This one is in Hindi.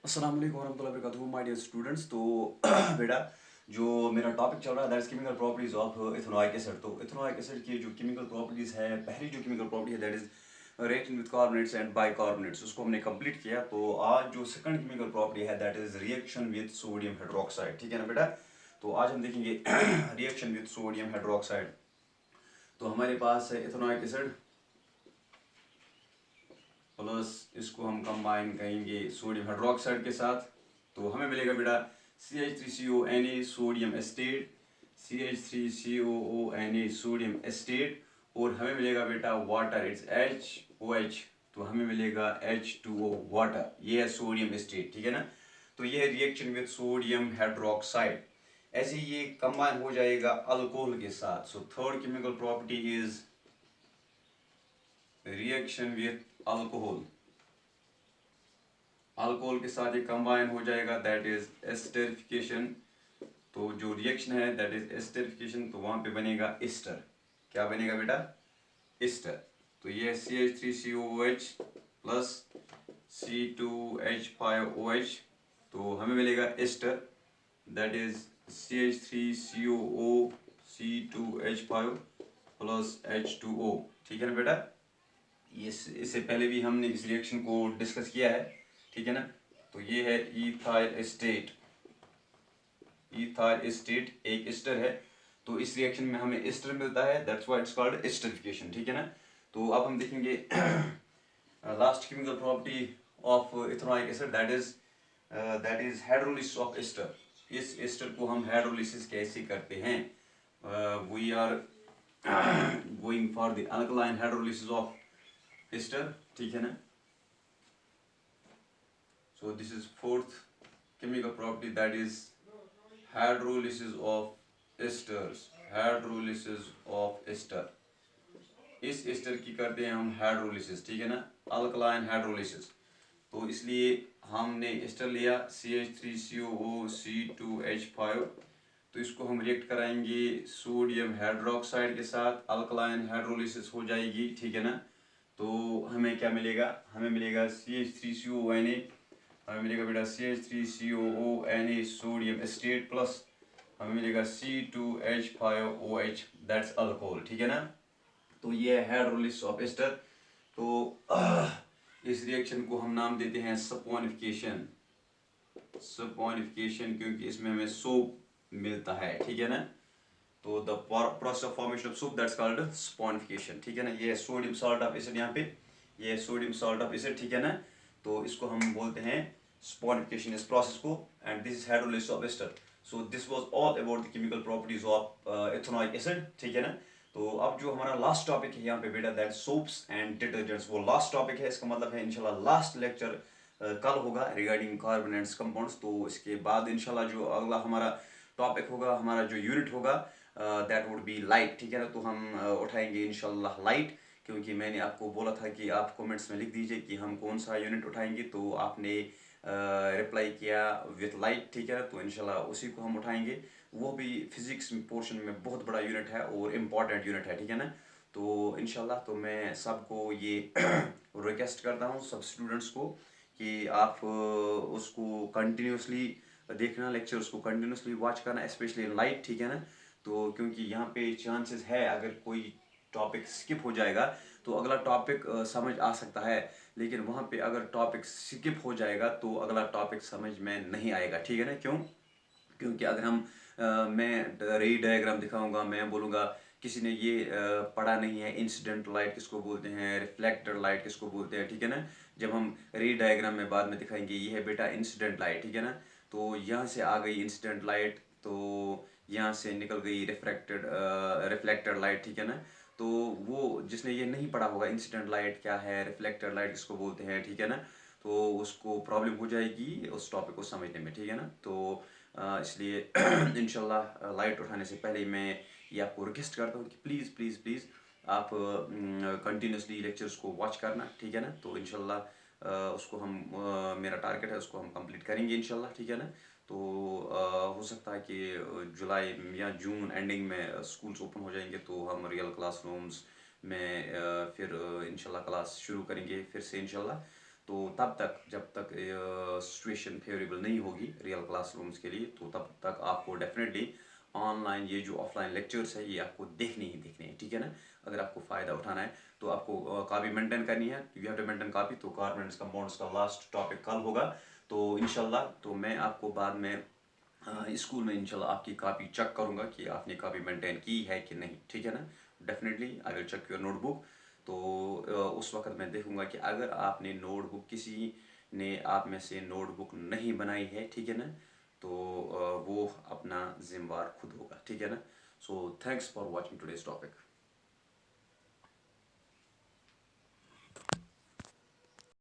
अस्सलाम वालेकुम वरहमतुल्लाहि वबरकातुहू माय डियर स्टूडेंट्स। तो बेटा, जो मेरा टॉपिक चल रहा है that is chemical properties of ethanoic acid. तो इथेनॉइक एसिड की जो केमिकल प्रॉपर्टीज है, पहली जो केमिकल प्रॉपर्टी है that is reaction with carbonates and bicarbonates, उसको हमने कंप्लीट किया। तो आज जो सेकंड केमिकल प्रॉपर्टी है that is reaction with sodium hydroxide. ठीक है ना बेटा। तो आज हम देखेंगे रिएक्शन विद सोडियम हाइड्रोक्साइड। तो हमारे पास है इथेनॉइक एसिड प्लस इसको हम कंबाइन करेंगे सोडियम हाइड्रोक्साइड के साथ। तो हमें मिलेगा बेटा CH3CONA sodium estate, CH3COONA sodium estate, और हमें मिलेगा बेटा वाटर, इट्स HOH। तो हमें मिलेगा H2O वाटर, ये है सोडियम एस्टेट। ठीक है ना। तो ये है रिएक्शन विद सोडियम हाइड्रोक्साइड। ऐसे ये कंबाइन हो जाएगा अल्कोहल के साथ। So third chemical property is reaction with alcohol. Alcohol के साथ ये कंबाइन हो जाएगा दैट इज एस्टरिफिकेशन। तो जो रिएक्शन है दैट इज एस्टरिफिकेशन, तो वहां पे बनेगा एस्टर। क्या बनेगा बेटा? एस्टर। तो ये CH3COOH प्लस C2H5OH, तो हमें मिलेगा ester that is CH3COO C2H5 plus H2O। ठीक है ना बेटा। इससे पहले भी हमने इस रिएक्शन को डिस्कस किया है। ठीक है ना। तो ये है इथाइल एस्टेट। इथाइल एस्टेट एक एस्टर है। तो इस रिएक्शन में हमें एस्टर मिलता है, that's why it's called esterification. ठीक है ना। तो अब हम देखेंगे last chemical property of ethanoic acid that is hydrolysis of ester. इस एस्टर को हम हाइड्रोलिसिस कैसे करते हैं? We are going for the alkaline hydrolysis of ester. ठीक है ना। So this is fourth chemical property, that is hydrolysis of esters। hydrolysis of ester, इस एस्टर की करते हैं हम हाइड्रोलिसिस। ठीक है ना, अल्कलाइन हाइड्रोलिसिस। तो इसलिए हमने एस्टर लिया CH3COO C2H5। तो इसको हम रिएक्ट कराएंगे सोडियम हाइड्रोक्साइड के साथ, अल्कलाइन हाइड्रोलिसिस हो जाएगी। ठीक है ना। तो हमें क्या मिलेगा? हमें मिलेगा CH3CONA, हमें मिलेगा बेटा CH3COONA सोडियम एस्टेट प्लस हमें मिलेगा C2H5OH, दैट्स अल्कोहल। ठीक है ना। तो ये है हाइड्रोलिसिस ऑफ एस्टर। तो इस रिएक्शन को हम नाम देते हैं सपोनिफिकेशन। सपोनिफिकेशन क्योंकि इसमें हमें सोप मिलता है। ठीक है ना। तो the process of formation of soap that's called saponification. ठीक है ना। ये सोडियम सॉल्ट ऑफ एसिड, यहाँ पे ये सोडियम सॉल्ट ऑफ एसिड। ठीक है ना। तो इसको हम बोलते हैं सपोनिफिकेशन इस प्रोसेस को, and this is hydrolysis of ester. So this was all about the chemical properties of ethanoic acid. ठीक है ना। तो अब जो हमारा लास्ट टॉपिक है यहाँ पे बेटा दैट सोप्स एंड डिटर्जेंट्स, वो लास्ट टॉपिक है। इसका मतलब है इंशाल्लाह लास्ट लेक्चर कल होगा रिगार्डिंग कार्बोनेट्स कंपाउंड्स। तो इसके बाद इंशाल्लाह जो अगला हमारा टॉपिक होगा, हमारा जो यूनिट होगा दैट वुड बी लाइट। ठीक है ना। तो हम उठाएंगे इंशाल्लाह लाइट, क्योंकि मैंने आपको बोला था कि आप कमेंट्स में लिख दीजिए कि हम कौन सा यूनिट उठाएंगे। तो आपने रिप्लाई किया विथ लाइट। ठीक है। तो इंशाल्लाह उसी को हम उठाएंगे। वो भी फिजिक्स पोर्शन में बहुत बड़ा यूनिट है और इम्पॉर्टेंट यूनिट है। ठीक है ना। तो इंशाल्लाह तो मैं सबको ये रिक्वेस्ट करता हूँ, सब स्टूडेंट्स को, कि आप उसको कंटिन्यूसली देखना, लेक्चर उसको कंटिन्यूसली वॉच करना, स्पेशली इन लाइट। ठीक है ना। तो क्योंकि यहाँ पे चांसेस है अगर कोई टॉपिक स्किप हो जाएगा तो अगला टॉपिक समझ आ सकता है, लेकिन वहाँ पे अगर टॉपिक स्किप हो जाएगा तो अगला टॉपिक समझ में नहीं आएगा। ठीक है ना। क्यों? क्योंकि अगर मैं रे डायग्राम दिखाऊंगा, मैं बोलूँगा किसी ने ये पढ़ा नहीं है, इंसिडेंट लाइट किसको बोलते हैं, रिफ्लेक्टर लाइट किसको बोलते हैं। ठीक है ना। जब हम रे डायग्राम में बाद में दिखाएंगे, ये है बेटा इंसिडेंट लाइट। ठीक है ना। तो यहाँ से आ गई इंसिडेंट लाइट, तो यहाँ से निकल गई रिफ्लेक्टेड लाइट। ठीक है ना। तो वो जिसने ये नहीं पढ़ा होगा इंसिडेंट लाइट क्या है, रिफ्लेक्टेड लाइट किसको बोलते हैं, ठीक है ना, तो उसको प्रॉब्लम हो जाएगी उस टॉपिक को समझने में। ठीक है ना। तो इसलिए इंशाल्लाह लाइट उठाने से पहले मैं ये आपको रिक्वेस्ट करता हूँ कि प्लीज़ प्लीज़ प्लीज़ आप कंटिन्यूसली लेक्चर्स को वॉच करना। ठीक है ना। तो इंशाल्लाह उसको हम मेरा टारगेट है उसको हम कंप्लीट करेंगे इंशाल्लाह। ठीक है ना। तो हो सकता है कि जुलाई या जून एंडिंग में स्कूल्स ओपन हो जाएंगे, तो हम रियल क्लासरूम्स में फिर इंशाल्लाह क्लास शुरू करेंगे फिर से इंशाल्लाह। तो तब तक जब तक सिचुएशन फेवरेबल नहीं होगी रियल क्लासरूम्स के लिए, तो तब तक आपको डेफिनेटली ऑनलाइन ये जो ऑफलाइन लेक्चर्स है ये आपको देखने ही देखने हैं, ठीक है ना। अगर आपको फ़ायदा उठाना है तो आपको कॉपी मेंटेन करनी है, you have to maintain copy. तो गारमेंट्स कंपाउंड्स का लास्ट टॉपिक कल होगा, तो इंशाल्लाह तो मैं आपको बाद में स्कूल में इंशाल्लाह आपकी कॉपी चेक करूँगा कि आपने कॉपी मेंटेन की है कि नहीं, ठीक है ना। Definitely I will check your notebook. तो उस वक्त मैं देखूँगा कि अगर आपने नोटबुक, किसी ने आप में से नोटबुक नहीं बनाई है, ठीक है ना, तो वो अपना जिम्मेवार खुद होगा, ठीक है ना। So thanks for watching today's topic.